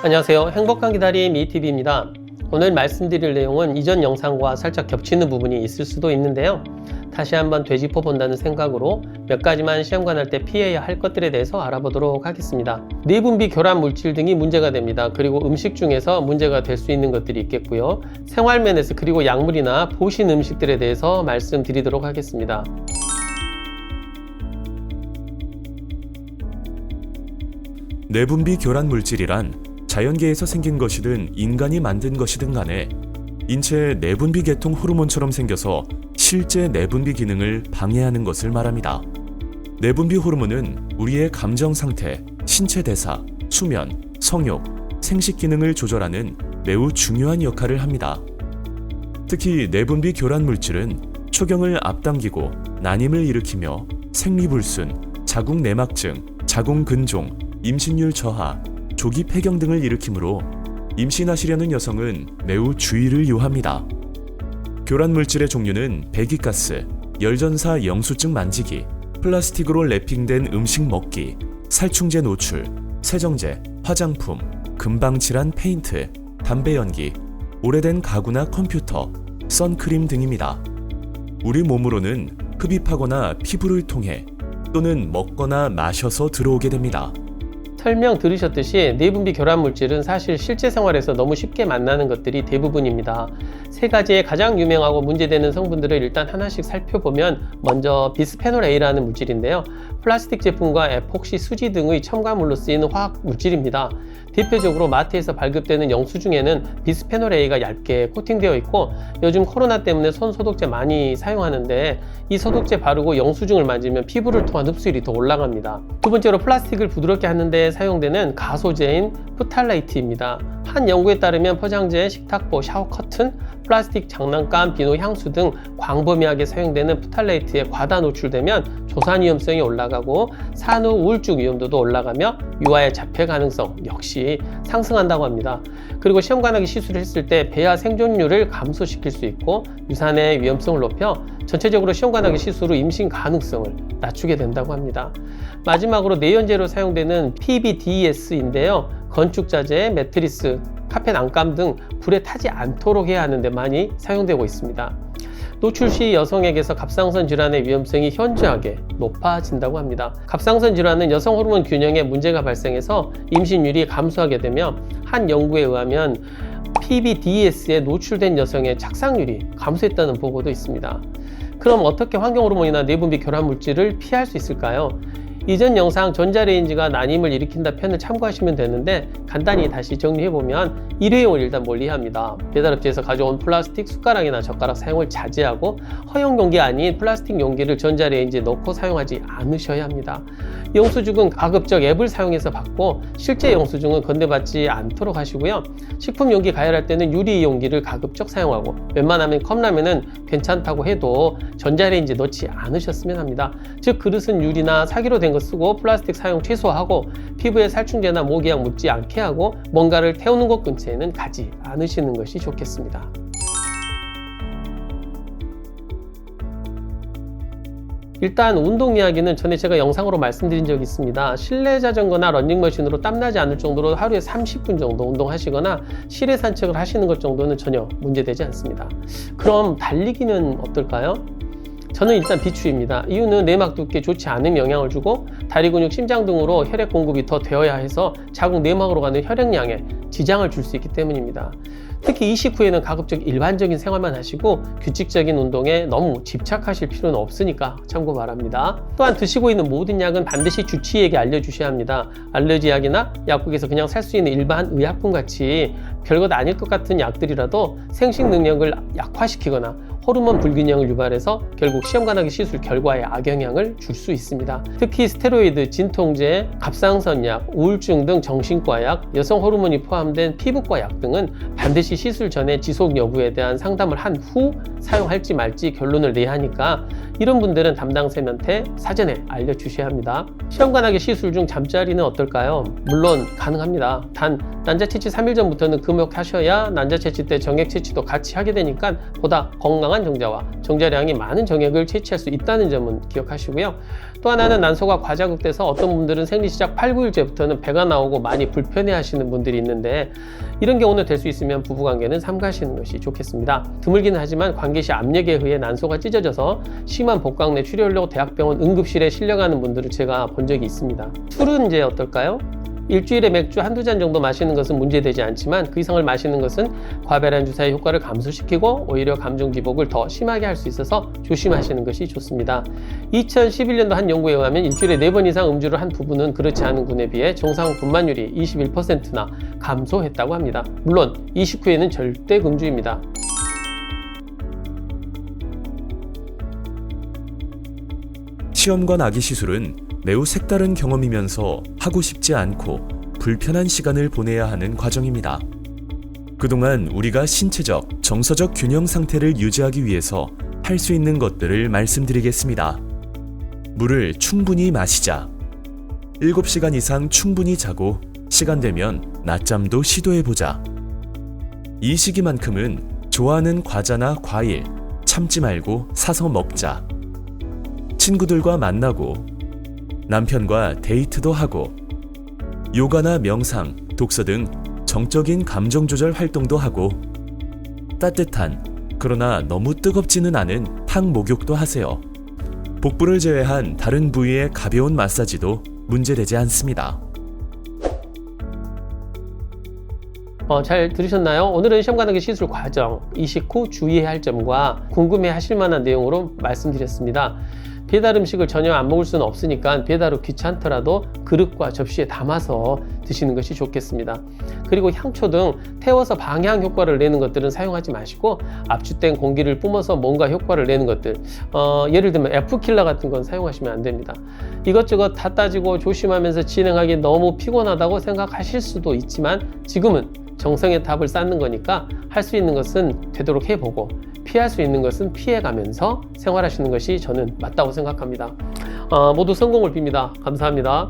안녕하세요. 행복한 기다림 이티비입니다. 오늘 말씀드릴 내용은 이전 영상과 살짝 겹치는 부분이 있을 수도 있는데요. 다시 한번 되짚어 본다는 생각으로 몇 가지만 시험관 할 때 피해야 할 것들에 대해서 알아보도록 하겠습니다. 내분비 교란 물질 등이 문제가 됩니다. 그리고 음식 중에서 문제가 될 수 있는 것들이 있겠고요. 생활면에서 그리고 약물이나 보신 음식들에 대해서 말씀드리도록 하겠습니다. 내분비 교란 물질이란 자연계에서 생긴 것이든 인간이 만든 것이든 간에 인체의 내분비 계통 호르몬처럼 생겨서 실제 내분비 기능을 방해하는 것을 말합니다. 내분비 호르몬은 우리의 감정 상태, 신체 대사, 수면, 성욕, 생식 기능을 조절하는 매우 중요한 역할을 합니다. 특히 내분비 교란 물질은 초경을 앞당기고 난임을 일으키며 생리불순, 자궁내막증, 자궁근종, 임신율 저하, 조기 폐경 등을 일으키므로 임신하시려는 여성은 매우 주의를 요합니다. 교란 물질의 종류는 배기가스, 열전사 영수증 만지기, 플라스틱으로 랩핑된 음식 먹기, 살충제 노출, 세정제, 화장품, 금방칠한 페인트, 담배 연기, 오래된 가구나 컴퓨터, 선크림 등입니다. 우리 몸으로는 흡입하거나 피부를 통해 또는 먹거나 마셔서 들어오게 됩니다. 설명 들으셨듯이 내분비 교란 물질은 사실 실제 생활에서 너무 쉽게 만나는 것들이 대부분입니다. 세 가지의 가장 유명하고 문제되는 성분들을 일단 하나씩 살펴보면 먼저 비스페놀 A라는 물질인데요. 플라스틱 제품과 에폭시 수지 등의 첨가물로 쓰이는 화학 물질입니다. 대표적으로 마트에서 발급되는 영수증에는 비스페놀 A가 얇게 코팅되어 있고 요즘 코로나 때문에 손 소독제 많이 사용하는데 이 소독제 바르고 영수증을 만지면 피부를 통한 흡수율이 더 올라갑니다. 두 번째로 플라스틱을 부드럽게 하는데 사용되는 가소제인 프탈레이트입니다. 한 연구에 따르면 포장재, 식탁보, 샤워 커튼, 플라스틱 장난감, 비누, 향수 등 광범위하게 사용되는 프탈레이트에 과다 노출되면 조산 위험성이 올라가고 산후 우울증 위험도도 올라가며 유아의 자폐 가능성 역시 상승한다고 합니다. 그리고 시험관하기 시술을 했을 때 배아 생존율을 감소시킬 수 있고 유산의 위험성을 높여 전체적으로 시험관하기 시술 후 임신 가능성을 낮추게 된다고 합니다. 마지막으로 내연재로 사용되는 PBDES인데요. 건축자재, 매트리스, 카펫 안감 등 불에 타지 않도록 해야 하는데 많이 사용되고 있습니다. 노출 시 여성에게서 갑상선 질환의 위험성이 현저하게 높아진다고 합니다. 갑상선 질환은 여성 호르몬 균형에 문제가 발생해서 임신율이 감소하게 되며 한 연구에 의하면 PBDES에 노출된 여성의 착상률이 감소했다는 보고도 있습니다. 그럼 어떻게 환경 호르몬이나 내분비 교란 물질을 피할 수 있을까요? 이전 영상 전자레인지가 난임을 일으킨다 편을 참고하시면 되는데 간단히 다시 정리해보면 일회용을 일단 멀리합니다. 배달업체에서 가져온 플라스틱 숟가락이나 젓가락 사용을 자제하고 허용 용기 아닌 플라스틱 용기를 전자레인지에 넣고 사용하지 않으셔야 합니다. 영수증은 가급적 앱을 사용해서 받고 실제 영수증은 건네받지 않도록 하시고요. 식품 용기 가열할 때는 유리 용기를 가급적 사용하고 웬만하면 컵라면은 괜찮다고 해도 전자레인지에 넣지 않으셨으면 합니다. 즉 그릇은 유리나 사기로 된 거 쓰고 플라스틱 사용 최소화하고 피부에 살충제나 모기약 묻지 않게 하고 뭔가를 태우는 곳 근처에는 가지 않으시는 것이 좋겠습니다. 일단 운동 이야기는 전에 제가 영상으로 말씀드린 적이 있습니다. 실내 자전거나 러닝머신으로 땀나지 않을 정도로 하루에 30분 정도 운동하시거나 실외 산책을 하시는 것 정도는 전혀 문제되지 않습니다. 그럼 달리기는 어떨까요? 저는 일단 비추입니다. 이유는 내막 두께에 좋지 않은 영향을 주고 다리 근육, 심장 등으로 혈액 공급이 더 되어야 해서 자궁 내막으로 가는 혈액량에 지장을 줄 수 있기 때문입니다. 특히 이식 후에는 가급적 일반적인 생활만 하시고 규칙적인 운동에 너무 집착하실 필요는 없으니까 참고 바랍니다. 또한 드시고 있는 모든 약은 반드시 주치의에게 알려주셔야 합니다. 알레르기 약이나 약국에서 그냥 살 수 있는 일반 의약품 같이 별것 아닐 것 같은 약들이라도 생식 능력을 약화시키거나 호르몬 불균형을 유발해서 결국 시험관하기 시술 결과에 악영향을 줄 수 있습니다. 특히 스테로이드, 진통제, 갑상선약, 우울증 등 정신과약, 여성 호르몬이 포함된 피부과 약 등은 반드시 시술 전에 지속 여부에 대한 상담을 한 후 사용할지 말지 결론을 내야 하니까 이런 분들은 담당쌤한테 사전에 알려주셔야 합니다. 시험관하기 시술 중 잠자리는 어떨까요? 물론 가능합니다. 단 난자 채취 3일 전부터는 금욕하셔야 난자 채취 때 정액 채취도 같이 하게 되니까 보다 건강한 적당한 정자와 정자량이 많은 정액을 채취할 수 있다는 점은 기억하시고요. 또 하나는 난소가 과자극돼서 어떤 분들은 생리 시작 8, 9일째부터는 배가 나오고 많이 불편해 하시는 분들이 있는데, 이런 경우는 될 수 있으면 부부관계는 삼가시는 것이 좋겠습니다. 드물기는 하지만 관계 시 압력에 의해 난소가 찢어져서 심한 복강 내 출혈로 대학병원 응급실에 실려가는 분들을 제가 본 적이 있습니다. 술은 이제 어떨까요? 일주일에 맥주 한두 잔 정도 마시는 것은 문제되지 않지만 그 이상을 마시는 것은 과배란 주사의 효과를 감소시키고 오히려 감정 기복을 더 심하게 할 수 있어서 조심하시는 것이 좋습니다. 2011년도 한 연구에 의하면 일주일에 4번 이상 음주를 한 부부는 그렇지 않은 군에 비해 정상 분만율이 21%나 감소했다고 합니다. 물론 이식 후에는 절대 금주입니다. 시험관 아기 시술은 매우 색다른 경험이면서 하고 싶지 않고 불편한 시간을 보내야 하는 과정입니다. 그동안 우리가 신체적, 정서적 균형 상태를 유지하기 위해서 할 수 있는 것들을 말씀드리겠습니다. 물을 충분히 마시자. 7시간 이상 충분히 자고 시간 되면 낮잠도 시도해보자. 이 시기만큼은 좋아하는 과자나 과일 참지 말고 사서 먹자. 친구들과 만나고 남편과 데이트도 하고 요가나 명상, 독서 등 정적인 감정 조절 활동도 하고 따뜻한 그러나 너무 뜨겁지는 않은 탕 목욕도 하세요. 복부를 제외한 다른 부위의 가벼운 마사지도 문제되지 않습니다. 잘 들으셨나요? 오늘은 시험관하기 시술 과정, 이식 후 주의해야 할 점과 궁금해 하실 만한 내용으로 말씀드렸습니다. 배달 음식을 전혀 안 먹을 수는 없으니까 배달 후 귀찮더라도 그릇과 접시에 담아서 드시는 것이 좋겠습니다. 그리고 향초 등 태워서 방향 효과를 내는 것들은 사용하지 마시고 압축된 공기를 뿜어서 뭔가 효과를 내는 것들, 예를 들면 F킬러 같은 건 사용하시면 안 됩니다. 이것저것 다 따지고 조심하면서 진행하기 너무 피곤하다고 생각하실 수도 있지만 지금은 정성의 답을 쌓는 거니까 할 수 있는 것은 되도록 해보고 피할 수 있는 것은 피해가면서 생활하시는 것이 저는 맞다고 생각합니다. 모두 성공을 빕니다. 감사합니다.